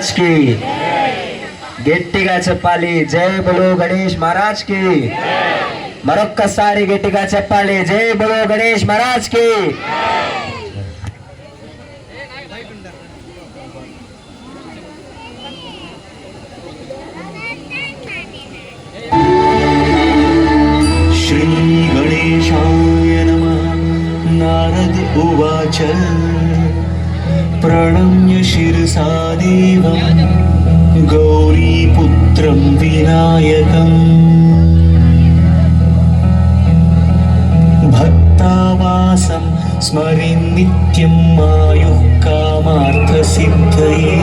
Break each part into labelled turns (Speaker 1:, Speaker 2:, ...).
Speaker 1: महाराज की గట్టిగా చెప్పాలి జై బలో గణేష్ మహారాజ్ కి మరొక్కసారి గట్టిగా చెప్పాలి జై బలో గణేష్ మహారాజ్ కి
Speaker 2: శ్రీ గణేశాయ నమః నారద ఉవాచ ప్రణమ్య శిరసా దేవం గౌరీపుత్రం వినాయకం భక్తావాసం స్మరిన్ నిత్యం ఆయుః కామార్థ సిద్ధయే.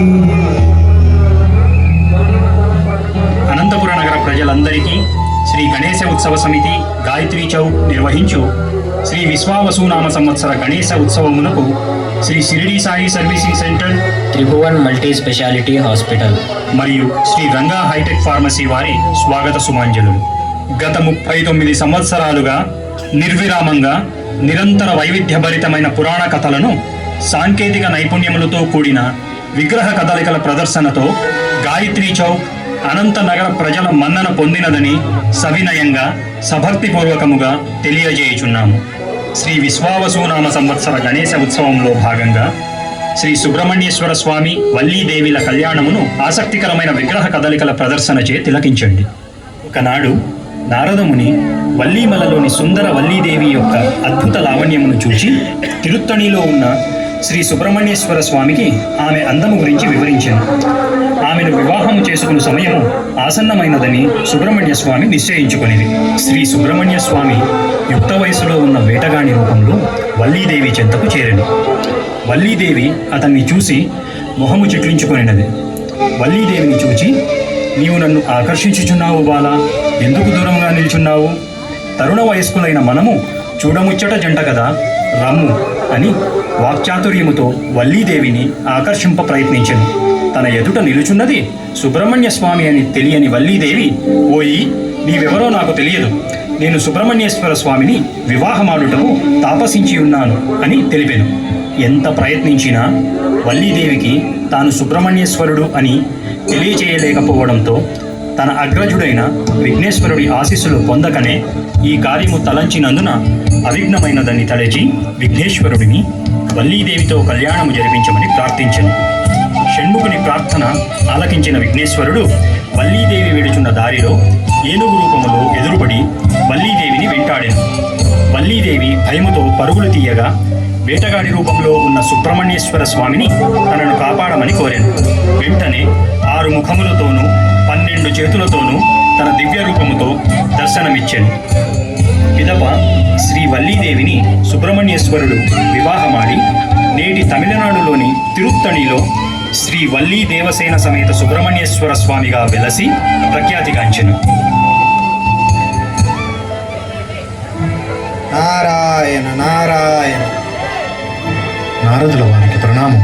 Speaker 3: అనంతపుర నగర ప్రజలందరికీ శ్రీ గణేశ ఉత్సవ సమితి గాయత్రీ చౌక్ నిర్వహించు శ్రీ విశ్వావసునామ సంవత్సర గణేశ ఉత్సవమునకు Shri Shirdi Sai servicing centre,
Speaker 1: Tribhuvan multi speciality hospital
Speaker 3: మరియు శ్రీ రంగా హైటెక్ ఫార్మసీ వారి స్వాగత సుమాంజలులు. గత 39 సంవత్సరాలుగా నిర్విరామంగా నిరంతర వైవిధ్యభరితమైన పురాణ కథలను సాంకేతిక నైపుణ్యములతో కూడిన విగ్రహ కదలికల ప్రదర్శనతో గాయత్రీ చౌక్ అనంత నగర ప్రజల మన్నన పొందినదని సవినయంగా సభక్తిపూర్వకముగా తెలియజేయుచున్నాము. శ్రీ విశ్వావసునామ సంవత్సర గణేశ ఉత్సవంలో భాగంగా శ్రీ సుబ్రహ్మణ్యేశ్వర స్వామి వల్లీదేవిల కళ్యాణమును ఆసక్తికరమైన విగ్రహ కదలికల ప్రదర్శనచే తిలకించండి. ఒకనాడు నారదముని వల్లీమలలోని సుందర వల్లీదేవి యొక్క అద్భుత లావణ్యమును చూచి తిరుత్తణిలో ఉన్న శ్రీ సుబ్రహ్మణ్యేశ్వర స్వామికి ఆమె అందము గురించి వివరించాను. ఆమెను వివాహము చేసుకున్న సమయము ఆసన్నమైనదని సుబ్రహ్మణ్య స్వామి నిశ్చయించుకొనిది. శ్రీ సుబ్రహ్మణ్య స్వామి యుక్త వయసులో ఉన్న వేటగాని రూపంలో వల్లీదేవి చెంతకు చేరెను. వల్లీదేవి అతన్ని చూసి మొహము చిట్లించుకొనినది. వల్లీదేవిని చూచి, నీవు నన్ను ఆకర్షించుచున్నావు బాలా, ఎందుకు దూరంగా నిల్చున్నావు? తరుణ వయస్కులైన మనము చూడముచ్చట జంట కదా, రమ్ము అని వాక్చాతుర్యముతో వల్లీదేవిని ఆకర్షింప ప్రయత్నించెను. తన ఎదుట నిలుచున్నది సుబ్రహ్మణ్య స్వామి అని తెలియని వల్లీదేవి, ఓయి, నీవెవరో నాకు తెలియదు, నేను సుబ్రహ్మణ్యేశ్వర స్వామిని వివాహమాడుటకు తాపసించి ఉన్నాను అని తెలిపెను. ఎంత ప్రయత్నించినా వల్లీదేవికి తాను సుబ్రహ్మణ్యేశ్వరుడు అని తెలియచేయలేకపోవడంతో తన అగ్రజుడైన విఘ్నేశ్వరుడి ఆశీస్సులు పొందకనే ఈ కార్యము తలంచినందున అవిఘ్నమైనదని తలచి విఘ్నేశ్వరుడిని వల్లీదేవితో కళ్యాణము జరిపించమని ప్రార్థించెను. షణ్ముఖుని ప్రార్థన ఆలకించిన విఘ్నేశ్వరుడు వల్లీదేవి వెడుచున్న దారిలో ఏనుగు రూపములో ఎదురుపడి వల్లీదేవిని వెంటాడెను. వల్లీదేవి భయముతో పరుగులు తీయగా వేటగాడి రూపంలో ఉన్న సుబ్రహ్మణ్యేశ్వర స్వామిని తనను కాపాడమని కోరాను. వెంటనే 6 ముఖములతోనూ 12 చేతులతోనూ తన దివ్య రూపముతో దర్శనమిచ్చాను. పిదప శ్రీ వల్లీదేవిని సుబ్రహ్మణ్యేశ్వరుడు వివాహమాడి నేటి తమిళనాడులోని తిరుత్తణిలో శ్రీ వల్లీ దేవసేన సమేత సుబ్రహ్మణ్యేశ్వర స్వామిగా వెలసి ప్రఖ్యాతిగాంచెను.
Speaker 4: నారాయణ నారాయణ.
Speaker 5: నారదుల వారికి ప్రణామం.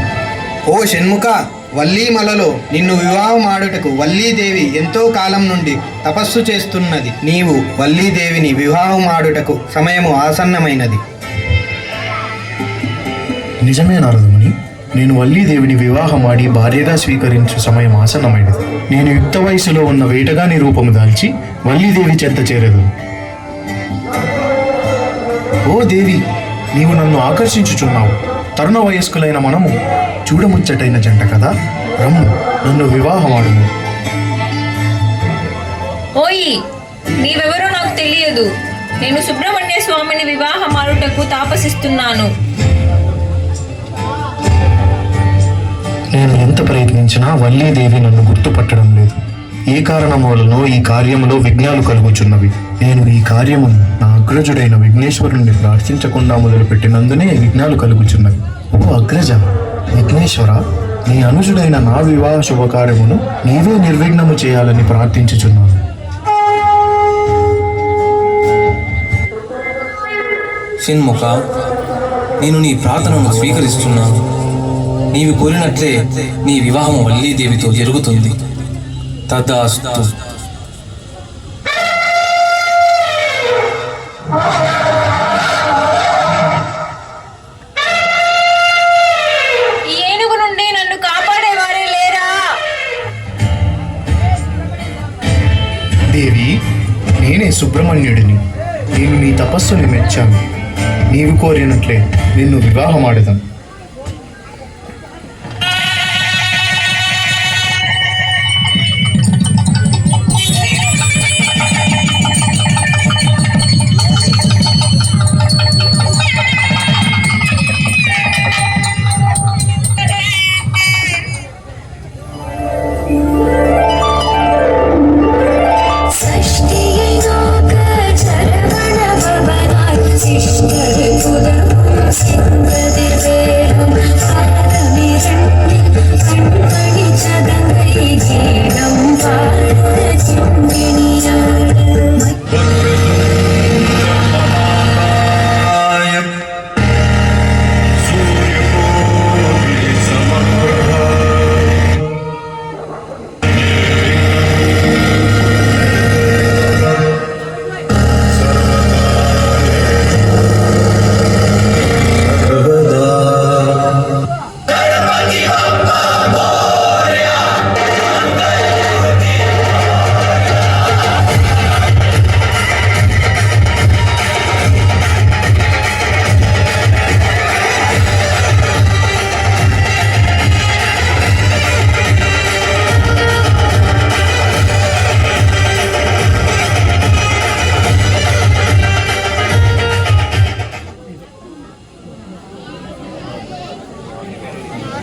Speaker 4: ఓ షణ్ముఖ, వల్లీమలలో నిన్ను వివాహమాడుటకు వల్లీదేవి ఎంతో కాలం నుండి తపస్సు చేస్తున్నది. నీవు వల్లీదేవిని వివాహమాడుటకు సమయము ఆసన్నమైనది.
Speaker 5: నిజమే నారదముని, నేను వల్లీదేవిని వివాహమాడి భార్యగా స్వీకరించు సమయం ఆసన్నమైనది. నేను యుక్త వయసులో ఉన్న వేటగాని రూపము దాల్చి వల్లీదేవి చెంత చేరదు. ఓ దేవి, నీవు నన్ను ఆకర్షించుచున్నావు. తరుణ వయస్కులైన మనము చూడముచ్చటైన జంట కదా, రమ్ము, నన్ను వివాహమాడుము.
Speaker 6: ఓయి, నీవెవరో నాకు తెలియదు. నేను సుబ్రహ్మణ్య స్వామిని వివాహమాడుటకు తాపసిస్తున్నాను.
Speaker 5: నేను ఎంత ప్రయత్నించినా వల్లీదేవి నన్ను గుర్తుపట్టడం లేదు. ఏ కారణం వలనో ఈ కార్యములో విఘ్నాలు కలుగుచున్నవి. నేను ఈ కార్యమును నా అగ్రజుడైన విఘ్నేశ్వరుణ్ణి ప్రార్థించకుండా మొదలుపెట్టినందునే విఘ్నాలు కలుగుచున్నవి. ఓ అగ్రజ విఘ్నేశ్వర, నీ అనుజుడైన నా వివాహ శుభకార్యమును నీవే నిర్విఘ్నము చేయాలని ప్రార్థించుచున్నాను.
Speaker 7: షణ్ముఖ, నేను నీ ప్రార్థనను స్వీకరిస్తున్నాను. నీవు కోరినట్లే నీ వివాహము వల్లీదేవితో జరుగుతుంది. తదాస్తు.
Speaker 6: ఈ ఏనుగు నుండి నన్ను కాపాడేవారే లేరా?
Speaker 5: సుబ్రహ్మణ్యుడిని. నేను నీ తపస్సుని మెచ్చాను. నీవు కోరినట్లే నిన్ను వివాహమాడదాం.